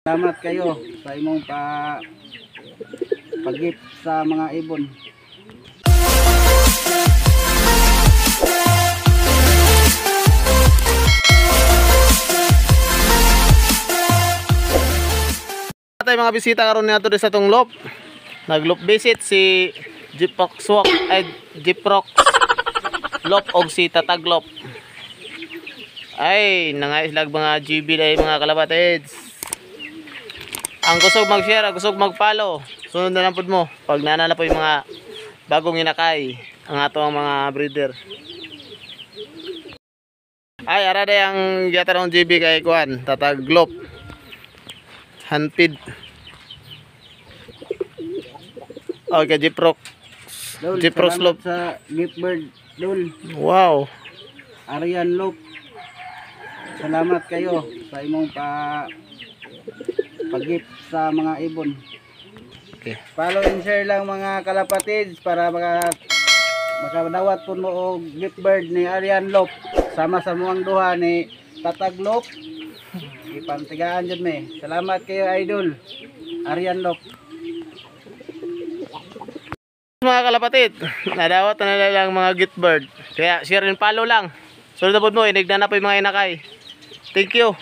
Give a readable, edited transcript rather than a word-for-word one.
Salamat kayo sa imong pag-gift sa mga ibon. Tayo mga bisita karon nato sa tong loop. Nag-loop visit si Jiprox Loop og si Tataglop. Ay, nangaislag mga GB dai mga kalapatids. Ang kusog mag-share, ang kusog mag-follow. Sunod na lang pud mo pag nanana po yung mga bagong inakay ang atong mga breeder. Ay, ara day ang giatarong GB kay kuan, Tataglop. Handpid. Okay, Jiprox Loop. Sa gift bird, Dol. Wow. Arian Loop. Salamat kayo sa imong pag-gift sa mga ibon. Okay. Follow and share lang mga kalapatids para makadawat po mo og gift bird ni Arian Loop. Sama sa muang duha ni Tataglop. Ipantigaan dyan me. Salamat kayo idol Arian Loop. Mga kalapatid, nadawat na lang mga gift bird. Kaya share and follow lang. Sunod na po mo, inignan na po yung mga inakay. Thank you.